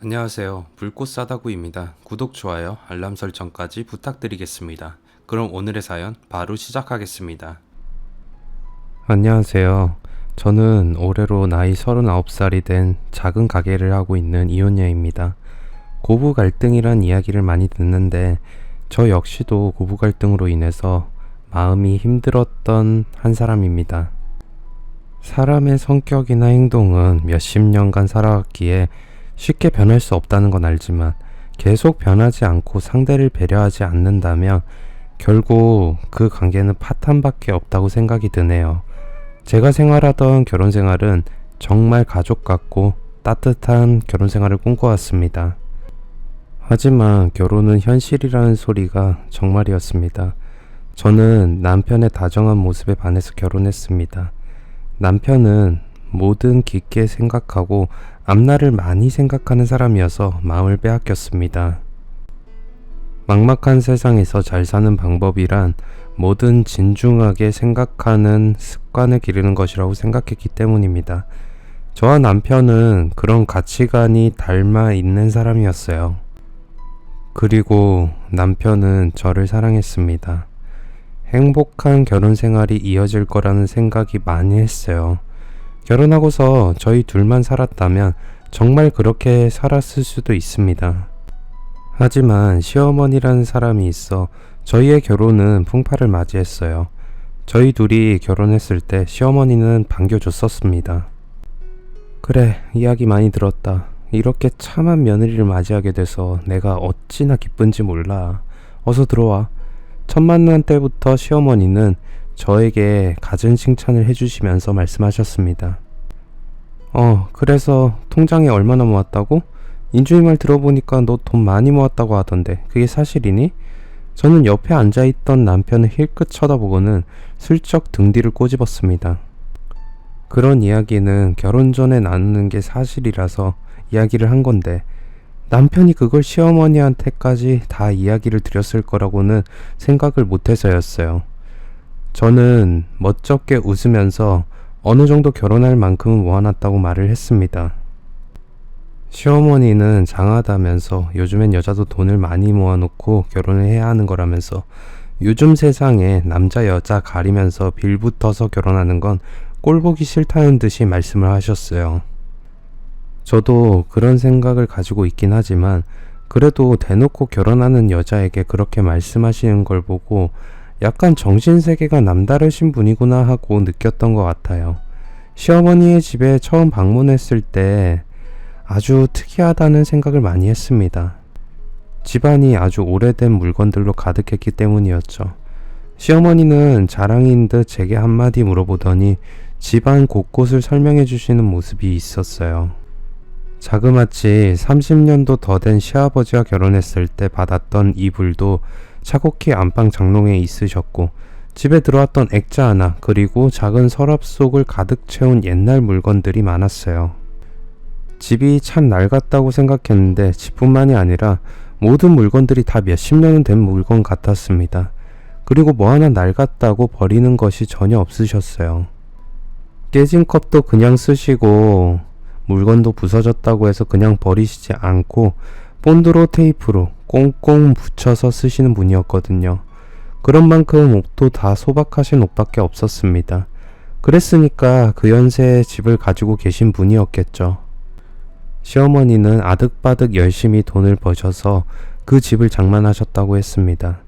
안녕하세요. 불꽃 싸다구입니다. 구독, 좋아요, 알람 설정까지 부탁드리겠습니다. 그럼 오늘의 사연 바로 시작하겠습니다. 안녕하세요. 저는 올해로 나이 39살이 된 작은 가게를 하고 있는 이혼녀입니다. 고부 갈등이란 이야기를 많이 듣는데 저 역시도 고부 갈등으로 인해서 마음이 힘들었던 한 사람입니다. 사람의 성격이나 행동은 몇십 년간 살아왔기에 쉽게 변할 수 없다는 건 알지만 계속 변하지 않고 상대를 배려하지 않는다면 결국 그 관계는 파탄밖에 없다고 생각이 드네요. 제가 생활하던 결혼 생활은 정말 가족 같고 따뜻한 결혼 생활을 꿈꿔왔습니다. 하지만 결혼은 현실이라는 소리가 정말이었습니다. 저는 남편의 다정한 모습에 반해서 결혼했습니다. 남편은 뭐든 깊게 생각하고 앞날을 많이 생각하는 사람이어서 마음을 빼앗겼습니다. 막막한 세상에서 잘 사는 방법이란 뭐든 진중하게 생각하는 습관을 기르는 것이라고 생각했기 때문입니다. 저와 남편은 그런 가치관이 닮아 있는 사람이었어요. 그리고 남편은 저를 사랑했습니다. 행복한 결혼 생활이 이어질 거라는 생각이 많이 했어요. 결혼하고서 저희 둘만 살았다면 정말 그렇게 살았을 수도 있습니다. 하지만 시어머니라는 사람이 있어 저희의 결혼은 풍파를 맞이했어요. 저희 둘이 결혼했을 때 시어머니는 반겨줬었습니다. 그래, 이야기 많이 들었다. 이렇게 참한 며느리를 맞이하게 돼서 내가 어찌나 기쁜지 몰라. 어서 들어와. 첫 만난 때부터 시어머니는 저에게 갖은 칭찬을 해주시면서 말씀하셨습니다. 그래서 통장에 얼마나 모았다고? 인주이 말 들어보니까 너 돈 많이 모았다고 하던데 그게 사실이니? 저는 옆에 앉아있던 남편을 힐끗 쳐다보고는 슬쩍 등 뒤를 꼬집었습니다. 그런 이야기는 결혼 전에 나누는 게 사실이라서 이야기를 한 건데 남편이 그걸 시어머니한테까지 다 이야기를 드렸을 거라고는 생각을 못해서였어요. 저는 멋쩍게 웃으면서 어느 정도 결혼할 만큼은 모아놨다고 말을 했습니다. 시어머니는 장하다면서 요즘엔 여자도 돈을 많이 모아놓고 결혼을 해야 하는 거라면서 요즘 세상에 남자 여자 가리면서 빌붙어서 결혼하는 건 꼴보기 싫다는 듯이 말씀을 하셨어요. 저도 그런 생각을 가지고 있긴 하지만 그래도 대놓고 결혼하는 여자에게 그렇게 말씀하시는 걸 보고 약간 정신세계가 남다르신 분이구나 하고 느꼈던 것 같아요. 시어머니의 집에 처음 방문했을 때 아주 특이하다는 생각을 많이 했습니다. 집안이 아주 오래된 물건들로 가득했기 때문이었죠. 시어머니는 자랑인 듯 제게 한마디 물어보더니 집안 곳곳을 설명해 주시는 모습이 있었어요. 자그마치 30년도 더 된 시아버지와 결혼했을 때 받았던 이불도 차곡히 안방 장롱에 있으셨고 집에 들어왔던 액자 하나 그리고 작은 서랍 속을 가득 채운 옛날 물건들이 많았어요. 집이 참 낡았다고 생각했는데 집뿐만이 아니라 모든 물건들이 다 몇십 년은 된 물건 같았습니다. 그리고 뭐 하나 낡았다고 버리는 것이 전혀 없으셨어요. 깨진 컵도 그냥 쓰시고 물건도 부서졌다고 해서 그냥 버리시지 않고 본드로 테이프로 꽁꽁 붙여서 쓰시는 분이었거든요. 그런 만큼 옷도 다 소박하신 옷밖에 없었습니다. 그랬으니까 그 연세에 집을 가지고 계신 분이었겠죠. 시어머니는 아득바득 열심히 돈을 버셔서 그 집을 장만하셨다고 했습니다.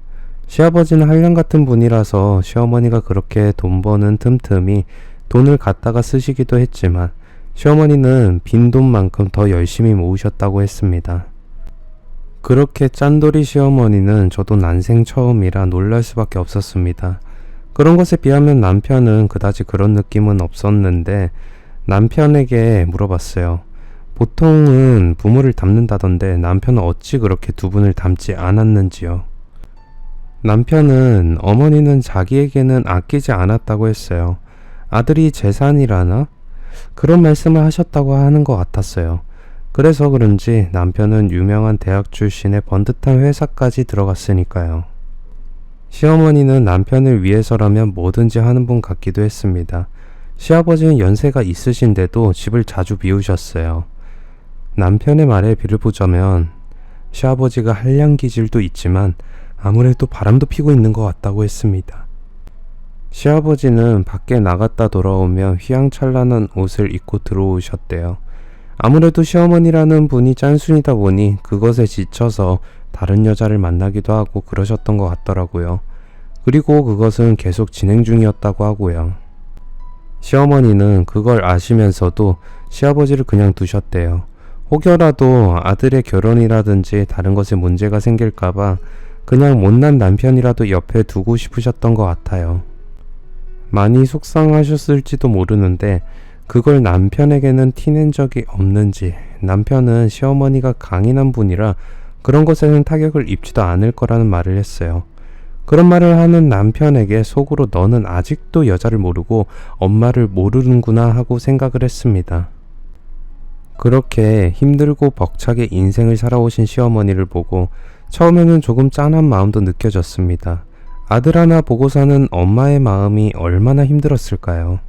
시아버지는 한량 같은 분이라서 시어머니가 그렇게 돈 버는 틈틈이 돈을 갖다가 쓰시기도 했지만 시어머니는 빈 돈만큼 더 열심히 모으셨다고 했습니다. 그렇게 짠돌이 시어머니는 저도 난생 처음이라 놀랄 수밖에 없었습니다. 그런 것에 비하면 남편은 그다지 그런 느낌은 없었는데 남편에게 물어봤어요. 보통은 부모를 닮는다던데 남편은 어찌 그렇게 두 분을 닮지 않았는지요. 남편은 어머니는 자기에게는 아끼지 않았다고 했어요. 아들이 재산이라나? 그런 말씀을 하셨다고 하는 것 같았어요. 그래서 그런지 남편은 유명한 대학 출신의 번듯한 회사까지 들어갔으니까요. 시어머니는 남편을 위해서라면 뭐든지 하는 분 같기도 했습니다. 시아버지는 연세가 있으신데도 집을 자주 비우셨어요. 남편의 말에 비를 보자면 시아버지가 한량 기질도 있지만 아무래도 바람도 피고 있는 것 같다고 했습니다. 시아버지는 밖에 나갔다 돌아오며 휘황찬란한 옷을 입고 들어오셨대요. 아무래도 시어머니라는 분이 짠순이다 보니 그것에 지쳐서 다른 여자를 만나기도 하고 그러셨던 것 같더라고요. 그리고 그것은 계속 진행 중이었다고 하고요. 시어머니는 그걸 아시면서도 시아버지를 그냥 두셨대요. 혹여라도 아들의 결혼이라든지 다른 것에 문제가 생길까봐 그냥 못난 남편이라도 옆에 두고 싶으셨던 것 같아요. 많이 속상하셨을지도 모르는데 그걸 남편에게는 티낸 적이 없는지, 남편은 시어머니가 강인한 분이라 그런 것에는 타격을 입지도 않을 거라는 말을 했어요. 그런 말을 하는 남편에게 속으로 너는 아직도 여자를 모르고 엄마를 모르는구나 하고 생각을 했습니다. 그렇게 힘들고 벅차게 인생을 살아오신 시어머니를 보고 처음에는 조금 짠한 마음도 느껴졌습니다. 아들 하나 보고 사는 엄마의 마음이 얼마나 힘들었을까요?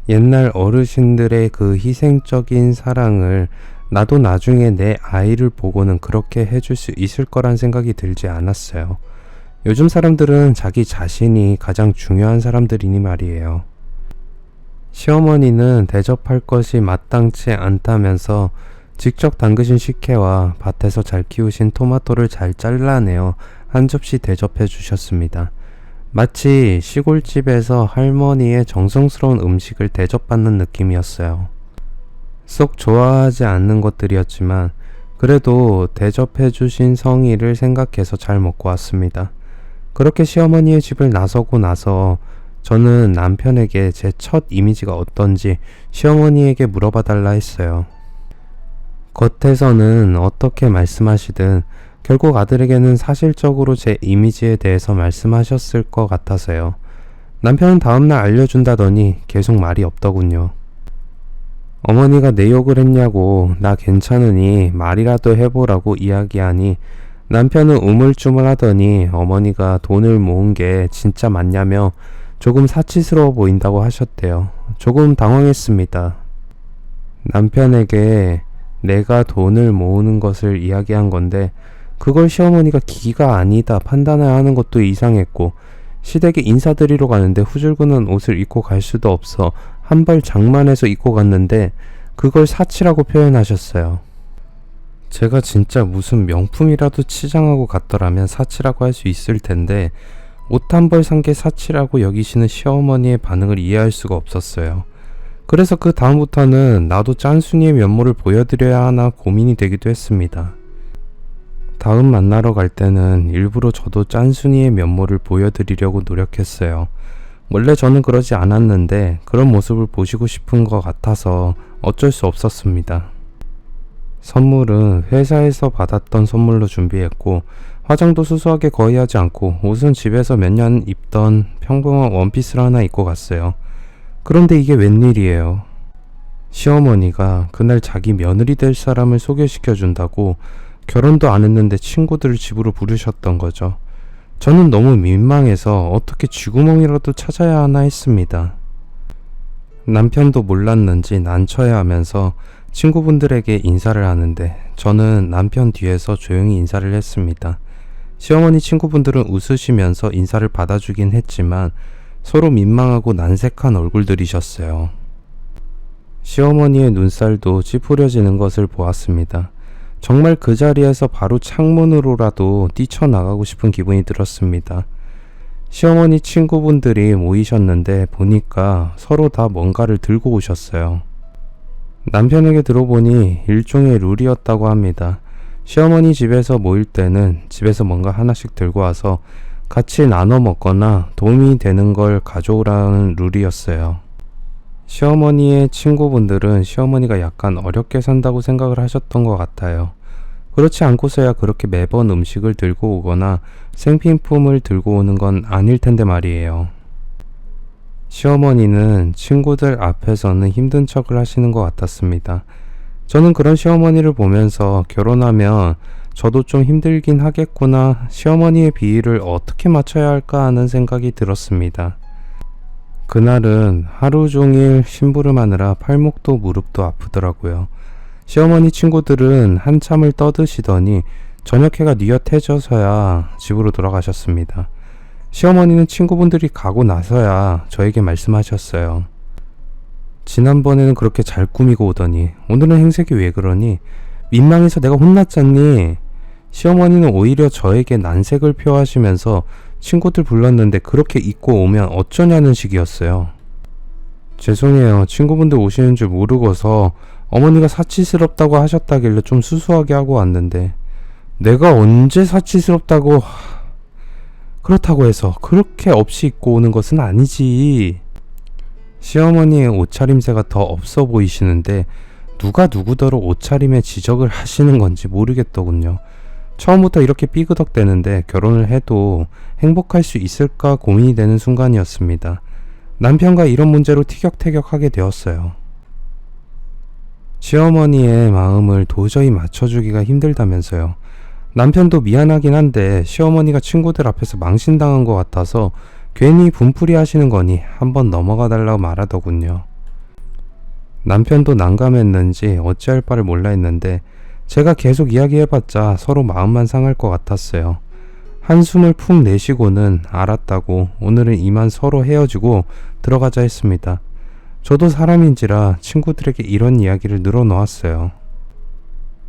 옛날 어르신들의 그 희생적인 사랑을 나도 나중에 내 아이를 보고는 그렇게 해줄 수 있을 거란 생각이 들지 않았어요. 요즘 사람들은 자기 자신이 가장 중요한 사람들이니 말이에요. 시어머니는 대접할 것이 마땅치 않다면서 직접 담그신 식혜와 밭에서 잘 키우신 토마토를 잘 잘라내어 한 접시 대접해 주셨습니다. 마치 시골집에서 할머니의 정성스러운 음식을 대접받는 느낌이었어요. 썩 좋아하지 않는 것들이었지만 그래도 대접해 주신 성의를 생각해서 잘 먹고 왔습니다. 그렇게 시어머니의 집을 나서고 나서 저는 남편에게 제 첫 이미지가 어떤지 시어머니에게 물어봐 달라 했어요. 겉에서는 어떻게 말씀하시든 결국 아들에게는 사실적으로 제 이미지에 대해서 말씀하셨을 것 같아서요. 남편은 다음날 알려준다더니 계속 말이 없더군요. 어머니가 내 욕을 했냐고 나 괜찮으니 말이라도 해보라고 이야기하니 남편은 우물쭈물하더니 어머니가 돈을 모은 게 진짜 맞냐며 조금 사치스러워 보인다고 하셨대요. 조금 당황했습니다. 남편에게 내가 돈을 모으는 것을 이야기한 건데 그걸 시어머니가 기가 아니다 판단해야 하는 것도 이상했고 시댁에 인사드리러 가는데 후줄근한 옷을 입고 갈 수도 없어 한 벌 장만해서 입고 갔는데 그걸 사치라고 표현하셨어요. 제가 진짜 무슨 명품이라도 치장하고 갔더라면 사치라고 할 수 있을 텐데 옷 한 벌 산 게 사치라고 여기시는 시어머니의 반응을 이해할 수가 없었어요. 그래서 그 다음부터는 나도 짠순이의 면모를 보여드려야 하나 고민이 되기도 했습니다. 다음 만나러 갈 때는 일부러 저도 짠순이의 면모를 보여드리려고 노력했어요. 원래 저는 그러지 않았는데 그런 모습을 보시고 싶은 것 같아서 어쩔 수 없었습니다. 선물은 회사에서 받았던 선물로 준비했고 화장도 수수하게 거의 하지 않고 옷은 집에서 몇 년 입던 평범한 원피스를 하나 입고 갔어요. 그런데 이게 웬일이에요. 시어머니가 그날 자기 며느리 될 사람을 소개시켜 준다고 결혼도 안 했는데 친구들을 집으로 부르셨던 거죠. 저는 너무 민망해서 어떻게 쥐구멍이라도 찾아야 하나 했습니다. 남편도 몰랐는지 난처해 하면서 친구분들에게 인사를 하는데 저는 남편 뒤에서 조용히 인사를 했습니다. 시어머니 친구분들은 웃으시면서 인사를 받아주긴 했지만 서로 민망하고 난색한 얼굴들이셨어요. 시어머니의 눈살도 찌푸려지는 것을 보았습니다. 정말 그 자리에서 바로 창문으로라도 뛰쳐나가고 싶은 기분이 들었습니다. 시어머니 친구분들이 모이셨는데 보니까 서로 다 뭔가를 들고 오셨어요. 남편에게 들어보니 일종의 룰이었다고 합니다. 시어머니 집에서 모일 때는 집에서 뭔가 하나씩 들고 와서 같이 나눠 먹거나 도움이 되는 걸 가져오라는 룰이었어요. 시어머니의 친구분들은 시어머니가 약간 어렵게 산다고 생각을 하셨던 것 같아요. 그렇지 않고서야 그렇게 매번 음식을 들고 오거나 생필품을 들고 오는 건 아닐 텐데 말이에요. 시어머니는 친구들 앞에서는 힘든 척을 하시는 것 같았습니다. 저는 그런 시어머니를 보면서 결혼하면 저도 좀 힘들긴 하겠구나, 시어머니의 비위를 어떻게 맞춰야 할까 하는 생각이 들었습니다. 그날은 하루 종일 심부름하느라 팔목도 무릎도 아프더라고요. 시어머니 친구들은 한참을 떠드시더니 저녁해가 뉘엿해져서야 집으로 돌아가셨습니다. 시어머니는 친구분들이 가고 나서야 저에게 말씀하셨어요. 지난번에는 그렇게 잘 꾸미고 오더니 오늘은 행색이 왜 그러니? 민망해서 내가 혼났잖니? 시어머니는 오히려 저에게 난색을 표하시면서 친구들 불렀는데 그렇게 입고 오면 어쩌냐는 식이었어요. 죄송해요. 친구분들 오시는 줄 모르고서 어머니가 사치스럽다고 하셨다길래 좀 수수하게 하고 왔는데 내가 언제 사치스럽다고... 그렇다고 해서 그렇게 없이 입고 오는 것은 아니지. 시어머니의 옷차림새가 더 없어 보이시는데 누가 누구더러 옷차림에 지적을 하시는 건지 모르겠더군요. 처음부터 이렇게 삐그덕대는데 결혼을 해도 행복할 수 있을까 고민이 되는 순간이었습니다. 남편과 이런 문제로 티격태격하게 되었어요. 시어머니의 마음을 도저히 맞춰주기가 힘들다면서요. 남편도 미안하긴 한데 시어머니가 친구들 앞에서 망신당한 것 같아서 괜히 분풀이 하시는 거니 한번 넘어가 달라고 말하더군요. 남편도 난감했는지 어찌할 바를 몰라 했는데 제가 계속 이야기해봤자 서로 마음만 상할 것 같았어요. 한숨을 푹 내쉬고는 알았다고 오늘은 이만 서로 헤어지고 들어가자 했습니다. 저도 사람인지라 친구들에게 이런 이야기를 늘어놓았어요.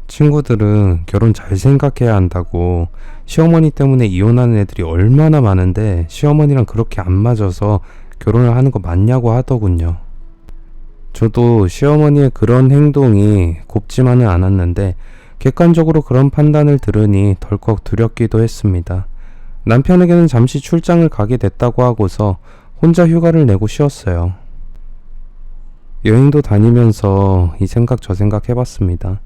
친구들은 결혼 잘 생각해야 한다고 시어머니 때문에 이혼하는 애들이 얼마나 많은데 시어머니랑 그렇게 안 맞아서 결혼을 하는 거 맞냐고 하더군요. 저도 시어머니의 그런 행동이 곱지만은 않았는데 객관적으로 그런 판단을 들으니 덜컥 두렵기도 했습니다. 남편에게는 잠시 출장을 가게 됐다고 하고서 혼자 휴가를 내고 쉬었어요. 여행도 다니면서 이 생각 저 생각 해봤습니다.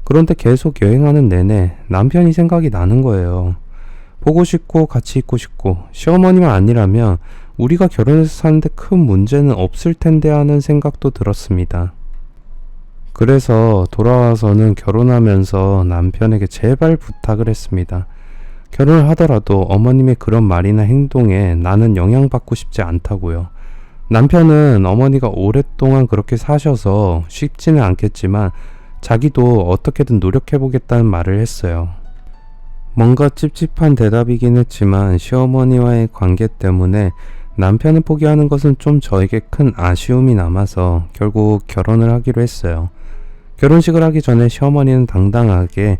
그런데 계속 여행하는 내내 남편이 생각이 나는 거예요. 보고 싶고 같이 있고 싶고 시어머니만 아니라면 우리가 결혼해서 사는데 큰 문제는 없을 텐데 하는 생각도 들었습니다. 그래서 돌아와서는 결혼하면서 남편에게 제발 부탁을 했습니다. 결혼을 하더라도 어머님의 그런 말이나 행동에 나는 영향받고 싶지 않다고요. 남편은 어머니가 오랫동안 그렇게 사셔서 쉽지는 않겠지만 자기도 어떻게든 노력해보겠다는 말을 했어요. 뭔가 찝찝한 대답이긴 했지만 시어머니와의 관계 때문에 남편을 포기하는 것은 좀 저에게 큰 아쉬움이 남아서 결국 결혼을 하기로 했어요. 결혼식을 하기 전에 시어머니는 당당하게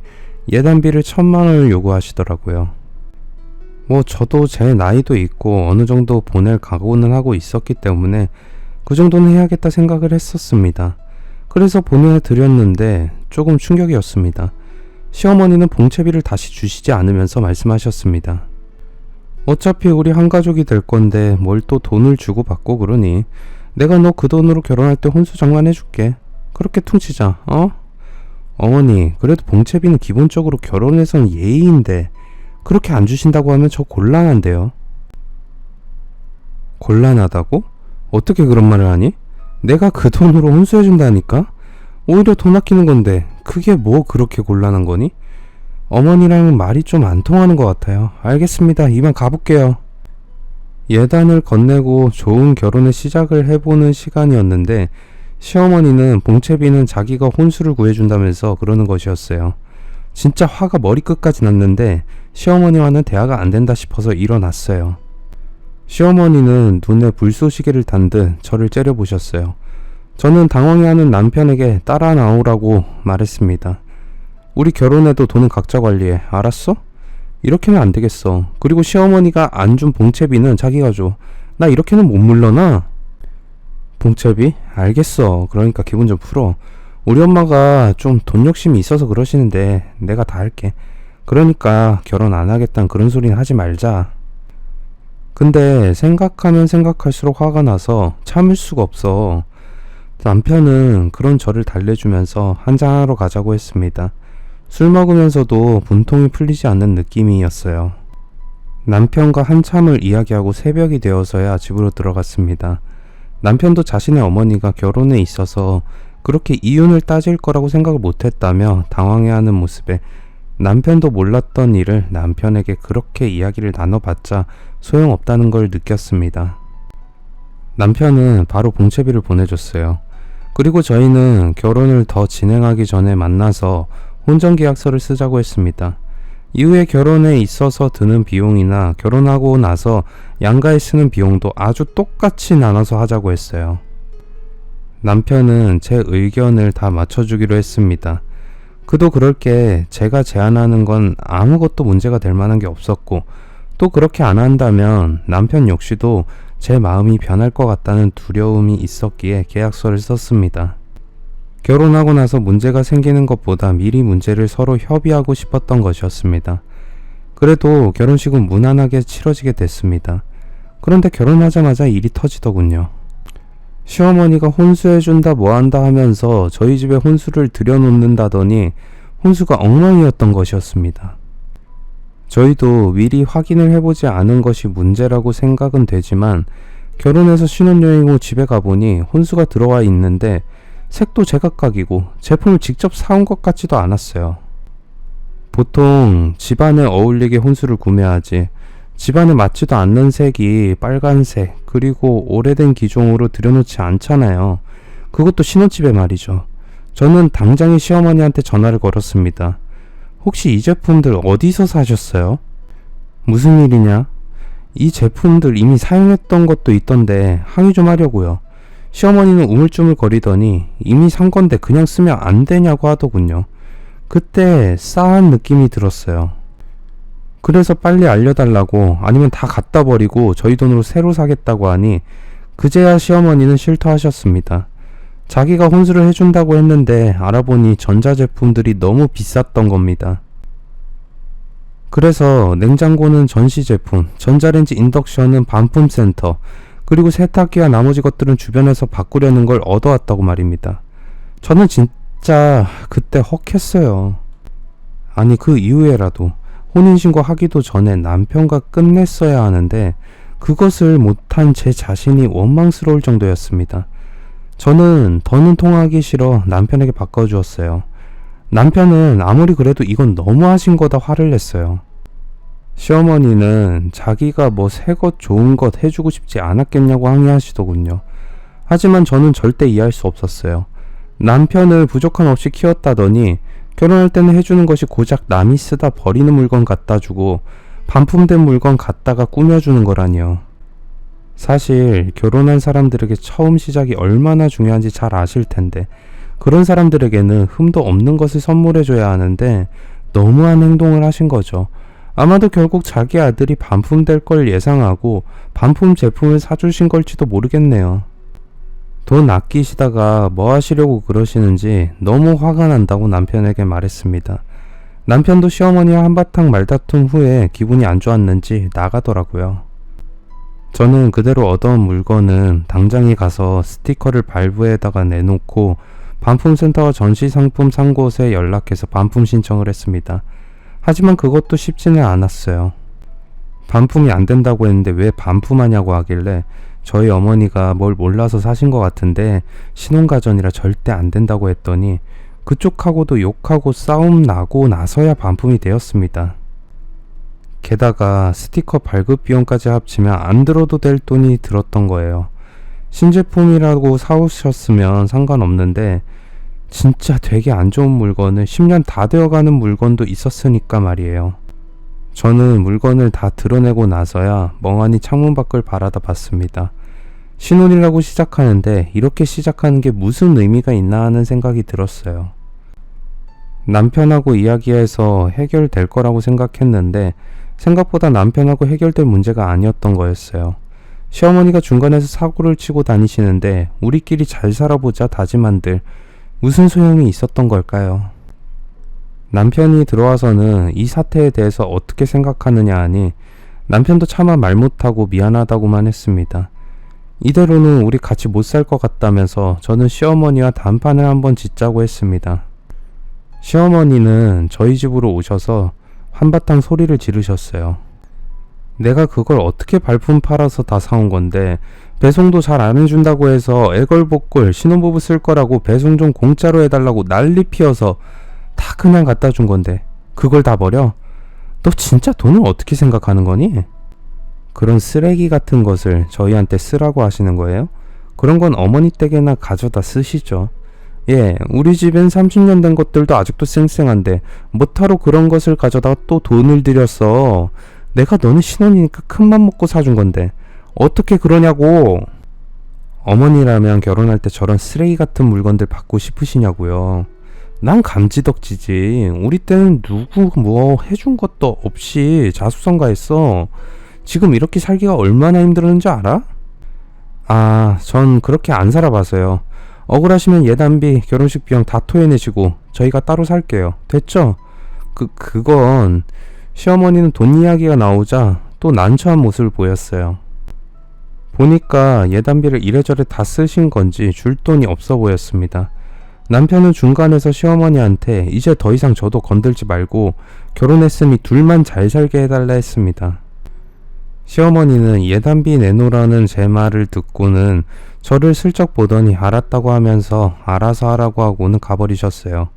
예단비를 1,000,000원을 요구하시더라고요. 저도 제 나이도 있고 어느 정도 보낼 각오는 하고 있었기 때문에 그 정도는 해야겠다 생각을 했었습니다. 그래서 보내드렸는데 조금 충격이었습니다. 시어머니는 봉채비를 다시 주시지 않으면서 말씀하셨습니다. 어차피 우리 한 가족이 될 건데 뭘 또 돈을 주고 받고 그러니 내가 너 그 돈으로 결혼할 때 혼수 장만해줄게. 그렇게 퉁치자. 어머니 그래도 봉채비는 기본적으로 결혼에선 예의인데 그렇게 안 주신다고 하면 저 곤란한데요. 곤란하다고? 어떻게 그런 말을 하니? 내가 그 돈으로 혼수해준다니까? 오히려 돈 아끼는 건데 그게 뭐 그렇게 곤란한 거니? 어머니랑은 말이 좀 안 통하는 것 같아요. 알겠습니다. 이만 가볼게요. 예단을 건네고 좋은 결혼의 시작을 해보는 시간이었는데 시어머니는 봉채비는 자기가 혼수를 구해준다면서 그러는 것이었어요. 진짜 화가 머리끝까지 났는데 시어머니와는 대화가 안 된다 싶어서 일어났어요. 시어머니는 눈에 불쏘시개를 단 듯 저를 째려보셨어요. 저는 당황해하는 남편에게 따라 나오라고 말했습니다. 우리 결혼해도 돈은 각자 관리해. 알았어? 이렇게는 안 되겠어. 그리고 시어머니가 안 준 봉채비는 자기가 줘. 나 이렇게는 못 물러나. 봉채비? 알겠어. 그러니까 기분 좀 풀어. 우리 엄마가 좀 돈 욕심이 있어서 그러시는데 내가 다 할게. 그러니까 결혼 안 하겠다는 그런 소리는 하지 말자. 근데 생각하면 생각할수록 화가 나서 참을 수가 없어. 남편은 그런 저를 달래주면서 한잔하러 가자고 했습니다. 술 먹으면서도 분통이 풀리지 않는 느낌이었어요. 남편과 한참을 이야기하고 새벽이 되어서야 집으로 들어갔습니다. 남편도 자신의 어머니가 결혼에 있어서 그렇게 이윤을 따질 거라고 생각을 못했다며 당황해하는 모습에 남편도 몰랐던 일을 남편에게 그렇게 이야기를 나눠봤자 소용없다는 걸 느꼈습니다. 남편은 바로 봉채비를 보내줬어요. 그리고 저희는 결혼을 더 진행하기 전에 만나서 혼전계약서를 쓰자고 했습니다. 이후에 결혼에 있어서 드는 비용이나 결혼하고 나서 양가에 쓰는 비용도 아주 똑같이 나눠서 하자고 했어요. 남편은 제 의견을 다 맞춰주기로 했습니다. 그도 그럴 게 제가 제안하는 건 아무것도 문제가 될 만한 게 없었고, 또 그렇게 안 한다면 남편 역시도 제 마음이 변할 것 같다는 두려움이 있었기에 계약서를 썼습니다. 결혼하고 나서 문제가 생기는 것보다 미리 문제를 서로 협의하고 싶었던 것이었습니다. 그래도 결혼식은 무난하게 치러지게 됐습니다. 그런데 결혼하자마자 일이 터지더군요. 시어머니가 혼수해준다 뭐한다 하면서 저희 집에 혼수를 들여놓는다더니 혼수가 엉망이었던 것이었습니다. 저희도 미리 확인을 해보지 않은 것이 문제라고 생각은 되지만 결혼해서 신혼여행 후 집에 가보니 혼수가 들어와 있는데 색도 제각각이고 제품을 직접 사온 것 같지도 않았어요. 보통 집안에 어울리게 혼수를 구매하지 집안에 맞지도 않는 색이 빨간색 그리고 오래된 기종으로 들여놓지 않잖아요. 그것도 신혼집에 말이죠. 저는 당장에 시어머니한테 전화를 걸었습니다. 혹시 이 제품들 어디서 사셨어요? 무슨 일이냐? 이 제품들 이미 사용했던 것도 있던데 항의 좀 하려고요. 시어머니는 우물쭈물 거리더니 이미 산 건데 그냥 쓰면 안 되냐고 하더군요. 그때 싸한 느낌이 들었어요. 그래서 빨리 알려달라고 아니면 다 갖다 버리고 저희 돈으로 새로 사겠다고 하니 그제야 시어머니는 싫다 하셨습니다. 자기가 혼수를 해준다고 했는데 알아보니 전자제품들이 너무 비쌌던 겁니다. 그래서 냉장고는 전시제품, 전자레인지 인덕션은 반품센터, 그리고 세탁기와 나머지 것들은 주변에서 바꾸려는 걸 얻어왔다고 말입니다. 저는 진짜 그때 헉했어요. 아니 그 이후에라도 혼인신고 하기도 전에 남편과 끝냈어야 하는데 그것을 못한 제 자신이 원망스러울 정도였습니다. 저는 더는 통하기 싫어 남편에게 바꿔주었어요. 남편은 아무리 그래도 이건 너무하신 거다 화를 냈어요. 시어머니는 자기가 뭐 새 것 좋은 것 해주고 싶지 않았겠냐고 항의하시더군요. 하지만 저는 절대 이해할 수 없었어요. 남편을 부족함 없이 키웠다더니 결혼할 때는 해주는 것이 고작 남이 쓰다 버리는 물건 갖다 주고 반품된 물건 갖다가 꾸며주는 거라니요. 사실 결혼한 사람들에게 처음 시작이 얼마나 중요한지 잘 아실 텐데 그런 사람들에게는 흠도 없는 것을 선물해줘야 하는데 너무한 행동을 하신 거죠. 아마도 결국 자기 아들이 반품될 걸 예상하고 반품 제품을 사주신 걸지도 모르겠네요. 돈 아끼시다가 뭐 하시려고 그러시는지 너무 화가 난다고 남편에게 말했습니다. 남편도 시어머니와 한바탕 말다툼 후에 기분이 안 좋았는지 나가더라고요. 저는 그대로 얻어온 물건은 당장에 가서 스티커를 발부에다가 내놓고 반품센터와 전시상품 산 곳에 연락해서 반품 신청을 했습니다. 하지만 그것도 쉽지는 않았어요. 반품이 안 된다고 했는데 왜 반품하냐고 하길래 저희 어머니가 뭘 몰라서 사신 것 같은데 신혼가전이라 절대 안 된다고 했더니 그쪽하고도 욕하고 싸움 나고 나서야 반품이 되었습니다. 게다가 스티커 발급 비용까지 합치면 안 들어도 될 돈이 들었던 거예요. 신제품이라고 사오셨으면 상관없는데 진짜 되게 안 좋은 물건을 10년 다 되어가는 물건도 있었으니까 말이에요. 저는 물건을 다 드러내고 나서야 멍하니 창문 밖을 바라다 봤습니다. 신혼이라고 시작하는데 이렇게 시작하는 게 무슨 의미가 있나 하는 생각이 들었어요. 남편하고 이야기해서 해결될 거라고 생각했는데 생각보다 남편하고 해결될 문제가 아니었던 거였어요. 시어머니가 중간에서 사고를 치고 다니시는데 우리끼리 잘 살아보자 다짐한들 무슨 소용이 있었던 걸까요? 남편이 들어와서는 이 사태에 대해서 어떻게 생각하느냐 하니 남편도 차마 말 못하고 미안하다고만 했습니다. 이대로는 우리 같이 못 살 것 같다면서 저는 시어머니와 단판을 한번 짓자고 했습니다. 시어머니는 저희 집으로 오셔서 한바탕 소리를 지르셨어요. 내가 그걸 어떻게 발품 팔아서 다 사온 건데 배송도 잘 안 해준다고 해서 애걸복걸 신혼부부 쓸 거라고 배송 좀 공짜로 해달라고 난리 피워서 다 그냥 갖다 준 건데 그걸 다 버려? 너 진짜 돈을 어떻게 생각하는 거니? 그런 쓰레기 같은 것을 저희한테 쓰라고 하시는 거예요? 그런 건 어머니 댁에나 가져다 쓰시죠. 예, 우리 집엔 30년 된 것들도 아직도 쌩쌩한데 뭐하러 그런 것을 가져다가 또 돈을 들였어. 내가 너네 신혼이니까 큰맘 먹고 사준 건데 어떻게 그러냐고. 어머니라면 결혼할 때 저런 쓰레기 같은 물건들 받고 싶으시냐고요. 난 감지덕지지. 우리 때는 누구 뭐 해준 것도 없이 자수성가했어. 지금 이렇게 살기가 얼마나 힘들었는지 알아? 아, 전 그렇게 안 살아봐서요. 억울하시면 예단비, 결혼식 비용 다 토해내시고 저희가 따로 살게요. 됐죠? 그건 시어머니는 돈 이야기가 나오자 또 난처한 모습을 보였어요. 보니까 예단비를 이래저래 다 쓰신 건지 줄 돈이 없어 보였습니다. 남편은 중간에서 시어머니한테 이제 더 이상 저도 건들지 말고 결혼했으니 둘만 잘 살게 해달라 했습니다. 시어머니는 예단비 내놓으라는 제 말을 듣고는 저를 슬쩍 보더니 알았다고 하면서 알아서 하라고 하고는 가버리셨어요.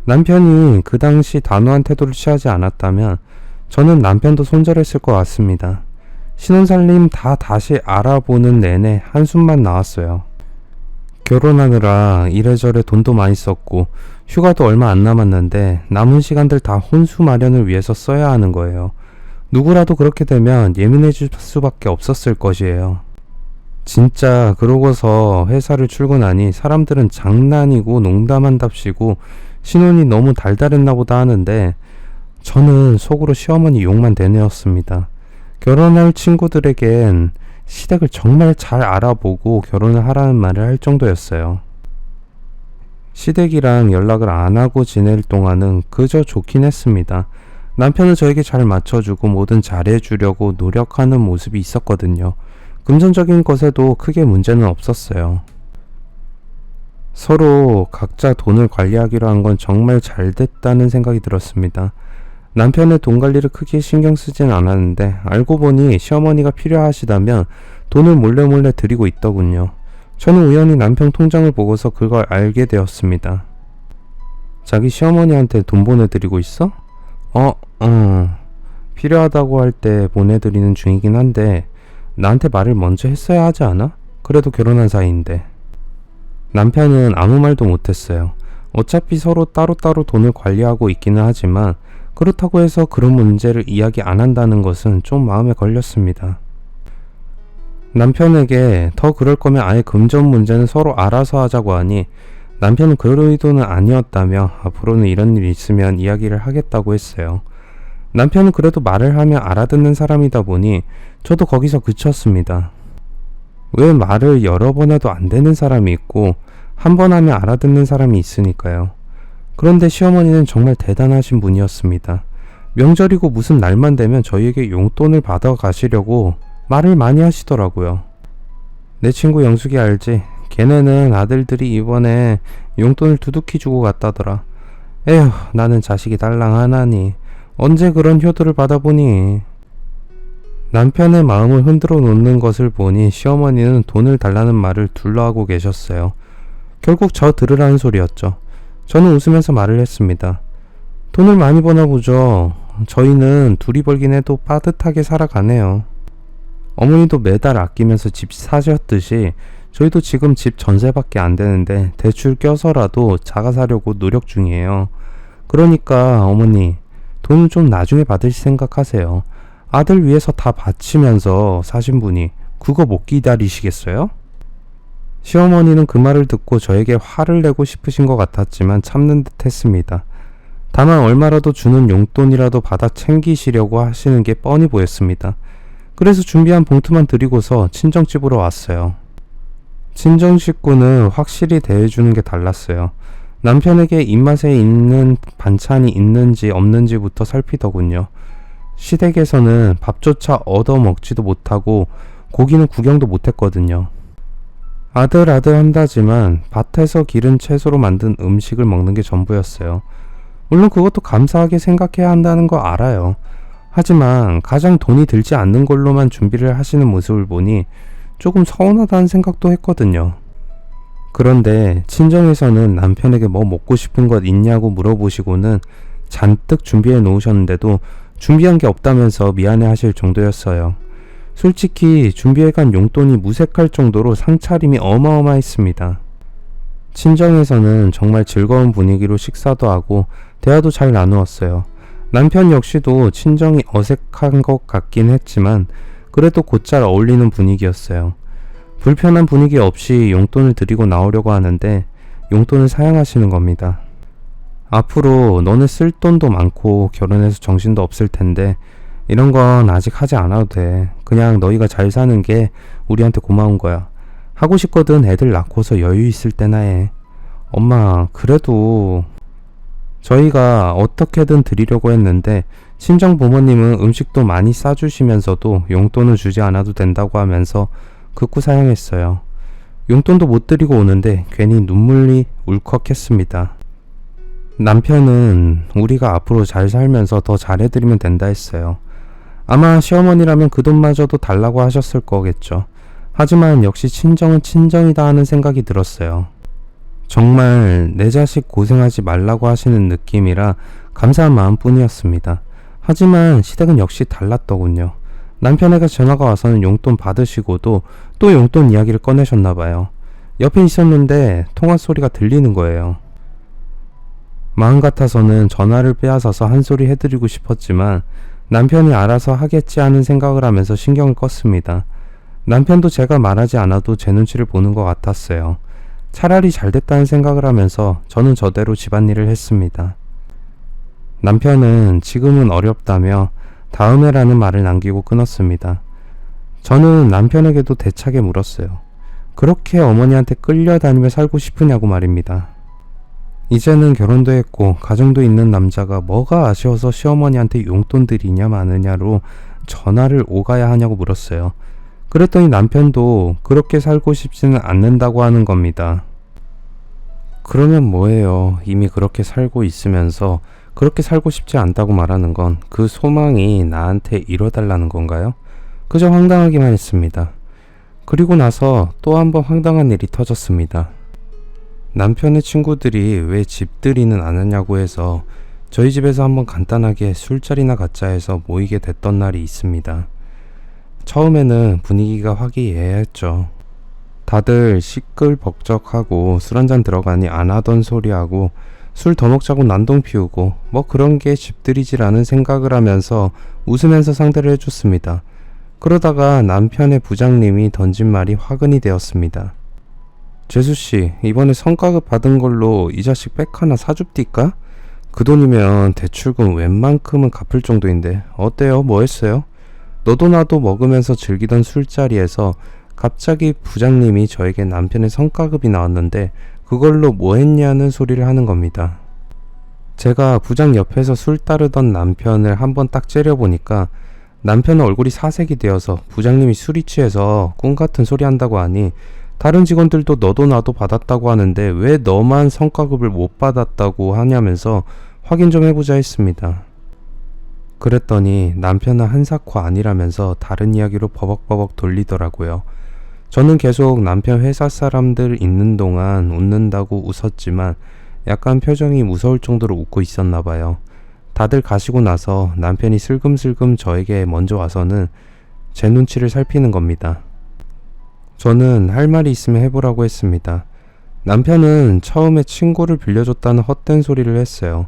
남편이 그 당시 단호한 태도를 취하지 않았다면 저는 남편도 손절했을 것 같습니다. 신혼살림 다 다시 알아보는 내내 한숨만 나왔어요. 결혼하느라 이래저래 돈도 많이 썼고 휴가도 얼마 안 남았는데 남은 시간들 다 혼수 마련을 위해서 써야 하는 거예요. 누구라도 그렇게 되면 예민해질 수밖에 없었을 것이에요. 진짜 그러고서 회사를 출근하니 사람들은 장난이고 농담한답시고 신혼이 너무 달달했나 보다 하는데 저는 속으로 시어머니 욕만 대내었습니다. 결혼할 친구들에겐 시댁을 정말 잘 알아보고 결혼을 하라는 말을 할 정도였어요. 시댁이랑 연락을 안 하고 지낼 동안은 그저 좋긴 했습니다. 남편은 저에게 잘 맞춰주고 뭐든 잘해주려고 노력하는 모습이 있었거든요. 금전적인 것에도 크게 문제는 없었어요. 서로 각자 돈을 관리하기로 한 건 정말 잘 됐다는 생각이 들었습니다. 남편의 돈 관리를 크게 신경 쓰진 않았는데 알고 보니 시어머니가 필요하시다면 돈을 몰래 드리고 있더군요. 저는 우연히 남편 통장을 보고서 그걸 알게 되었습니다. 자기 시어머니한테 돈 보내드리고 있어? 필요하다고 할 때 보내드리는 중이긴 한데 나한테 말을 먼저 했어야 하지 않아? 그래도 결혼한 사이인데. 남편은 아무 말도 못했어요. 어차피 서로 따로따로 돈을 관리하고 있기는 하지만 그렇다고 해서 그런 문제를 이야기 안 한다는 것은 좀 마음에 걸렸습니다. 남편에게 더 그럴 거면 아예 금전 문제는 서로 알아서 하자고 하니 남편은 그럴 의도는 아니었다며 앞으로는 이런 일 있으면 이야기를 하겠다고 했어요. 남편은 그래도 말을 하면 알아듣는 사람이다 보니 저도 거기서 그쳤습니다. 왜 말을 여러 번 해도 안 되는 사람이 있고 한 번 하면 알아듣는 사람이 있으니까요. 그런데 시어머니는 정말 대단하신 분이었습니다. 명절이고 무슨 날만 되면 저희에게 용돈을 받아 가시려고 말을 많이 하시더라고요. 내 친구 영숙이 알지? 걔네는 아들들이 이번에 용돈을 두둑히 주고 갔다더라. 에휴, 나는 자식이 달랑 하나니 언제 그런 효도를 받아보니. 남편의 마음을 흔들어 놓는 것을 보니 시어머니는 돈을 달라는 말을 둘러하고 계셨어요. 결국 저 들으라는 소리였죠. 저는 웃으면서 말을 했습니다. 돈을 많이 버나 보죠. 저희는 둘이 벌긴 해도 빠듯하게 살아가네요. 어머니도 매달 아끼면서 집 사셨듯이 저희도 지금 집 전세밖에 안 되는데 대출 껴서라도 자가 사려고 노력 중이에요. 그러니까 어머니, 돈은 좀 나중에 받으실 생각하세요. 아들 위해서 다 바치면서 사신 분이 그거 못 기다리시겠어요? 시어머니는 그 말을 듣고 저에게 화를 내고 싶으신 것 같았지만 참는 듯 했습니다. 다만 얼마라도 주는 용돈이라도 받아 챙기시려고 하시는 게 뻔히 보였습니다. 그래서 준비한 봉투만 드리고서 친정집으로 왔어요. 친정 식구는 확실히 대해주는 게 달랐어요. 남편에게 입맛에 있는 반찬이 있는지 없는지부터 살피더군요. 시댁에서는 밥조차 얻어먹지도 못하고 고기는 구경도 못했거든요. 아들 한다지만 밭에서 기른 채소로 만든 음식을 먹는 게 전부였어요. 물론 그것도 감사하게 생각해야 한다는 거 알아요. 하지만 가장 돈이 들지 않는 걸로만 준비를 하시는 모습을 보니 조금 서운하다는 생각도 했거든요. 그런데 친정에서는 남편에게 뭐 먹고 싶은 것 있냐고 물어보시고는 잔뜩 준비해 놓으셨는데도 준비한 게 없다면서 미안해 하실 정도였어요. 솔직히 준비해간 용돈이 무색할 정도로 상차림이 어마어마했습니다. 친정에서는 정말 즐거운 분위기로 식사도 하고 대화도 잘 나누었어요. 남편 역시도 친정이 어색한 것 같긴 했지만 그래도 곧잘 어울리는 분위기였어요. 불편한 분위기 없이 용돈을 드리고 나오려고 하는데 용돈을 사양하시는 겁니다. 앞으로 너네 쓸 돈도 많고 결혼해서 정신도 없을 텐데 이런 건 아직 하지 않아도 돼. 그냥 너희가 잘 사는 게 우리한테 고마운 거야. 하고 싶거든 애들 낳고서 여유 있을 때나 해. 엄마, 그래도 저희가 어떻게든 드리려고 했는데 친정 부모님은 음식도 많이 싸주시면서도 용돈을 주지 않아도 된다고 하면서 극구 사양했어요. 용돈도 못 드리고 오는데 괜히 눈물이 울컥했습니다. 남편은 우리가 앞으로 잘 살면서 더 잘해드리면 된다 했어요. 아마 시어머니라면 그 돈마저도 달라고 하셨을 거겠죠. 하지만 역시 친정은 친정이다 하는 생각이 들었어요. 정말 내 자식 고생하지 말라고 하시는 느낌이라 감사한 마음뿐이었습니다. 하지만 시댁은 역시 달랐더군요. 남편에게 전화가 와서는 용돈 받으시고도 또 용돈 이야기를 꺼내셨나봐요. 옆에 있었는데 통화 소리가 들리는 거예요. 마음 같아서는 전화를 빼앗아서 한 소리 해드리고 싶었지만 남편이 알아서 하겠지 하는 생각을 하면서 신경을 껐습니다. 남편도 제가 말하지 않아도 제 눈치를 보는 것 같았어요. 차라리 잘 됐다는 생각을 하면서 저는 저대로 집안일을 했습니다. 남편은 지금은 어렵다며 다음에라는 말을 남기고 끊었습니다. 저는 남편에게도 대차게 물었어요. 그렇게 어머니한테 끌려다니며 살고 싶으냐고 말입니다. 이제는 결혼도 했고 가정도 있는 남자가 뭐가 아쉬워서 시어머니한테 용돈 드리냐 마느냐로 전화를 오가야 하냐고 물었어요. 그랬더니 남편도 그렇게 살고 싶지는 않는다고 하는 겁니다. 그러면 뭐예요? 이미 그렇게 살고 있으면서 그렇게 살고 싶지 않다고 말하는 건 그 소망이 나한테 이뤄달라는 건가요? 그저 황당하기만 했습니다. 그리고 나서 또 한 번 황당한 일이 터졌습니다. 남편의 친구들이 왜 집들이는 안 하냐고 해서 저희 집에서 한번 간단하게 술자리나 갖자 해서 모이게 됐던 날이 있습니다. 처음에는 분위기가 화기애애했죠. 다들 시끌벅적하고 술 한잔 들어가니 안 하던 소리하고 술 더 먹자고 난동 피우고 뭐 그런 게 집들이지라는 생각을 하면서 웃으면서 상대를 해줬습니다. 그러다가 남편의 부장님이 던진 말이 화근이 되었습니다. 재수씨, 이번에 성과급 받은 걸로 이 자식 백 하나 사줍디까? 그 돈이면 대출금 웬만큼은 갚을 정도인데 어때요? 뭐 했어요? 너도 나도 먹으면서 즐기던 술자리에서 갑자기 부장님이 저에게 남편의 성과급이 나왔는데 그걸로 뭐 했냐는 소리를 하는 겁니다. 제가 부장 옆에서 술 따르던 남편을 한번 딱 째려보니까 남편의 얼굴이 사색이 되어서 부장님이 술이 취해서 꿈같은 소리 한다고 하니 다른 직원들도 너도 나도 받았다고 하는데 왜 너만 성과급을 못 받았다고 하냐면서 확인 좀 해보자 했습니다. 그랬더니 남편은 한사코 아니라면서 다른 이야기로 버벅버벅 돌리더라고요. 저는 계속 남편 회사 사람들 있는 동안 웃는다고 웃었지만 약간 표정이 무서울 정도로 웃고 있었나 봐요. 다들 가시고 나서 남편이 슬금슬금 저에게 먼저 와서는 제 눈치를 살피는 겁니다. 저는 할 말이 있으면 해보라고 했습니다. 남편은 처음에 친구를 빌려줬다는 헛된 소리를 했어요.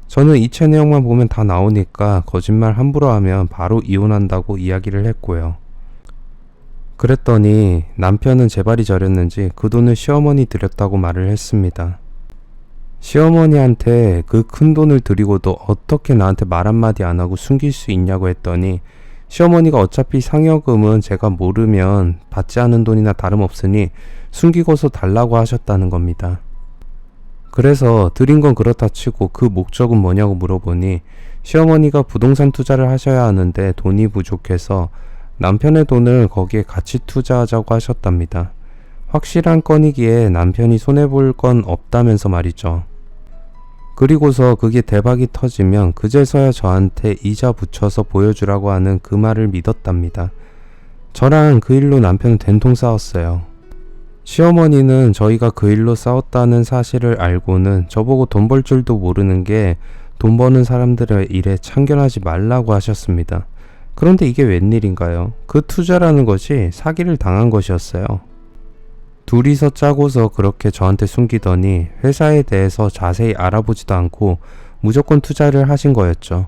저는 이체 내용만 보면 다 나오니까 거짓말 함부로 하면 바로 이혼한다고 이야기를 했고요. 그랬더니 남편은 제 발이 저렸는지 그 돈을 시어머니 드렸다고 말을 했습니다. 시어머니한테 그 큰 돈을 드리고도 어떻게 나한테 말 한마디 안 하고 숨길 수 있냐고 했더니 시어머니가 어차피 상여금은 제가 모르면 받지 않은 돈이나 다름없으니 숨기고서 달라고 하셨다는 겁니다. 그래서 드린 건 그렇다 치고 그 목적은 뭐냐고 물어보니 시어머니가 부동산 투자를 하셔야 하는데 돈이 부족해서 남편의 돈을 거기에 같이 투자하자고 하셨답니다. 확실한 건이기에 남편이 손해볼 건 없다면서 말이죠. 그리고서 그게 대박이 터지면 그제서야 저한테 이자 붙여서 보여주라고 하는 그 말을 믿었답니다. 저랑 그 일로 남편은 된통 싸웠어요. 시어머니는 저희가 그 일로 싸웠다는 사실을 알고는 저보고 돈 벌 줄도 모르는 게 돈 버는 사람들의 일에 참견하지 말라고 하셨습니다. 그런데 이게 웬일인가요? 그 투자라는 것이 사기를 당한 것이었어요. 둘이서 짜고서 그렇게 저한테 숨기더니 회사에 대해서 자세히 알아보지도 않고 무조건 투자를 하신 거였죠.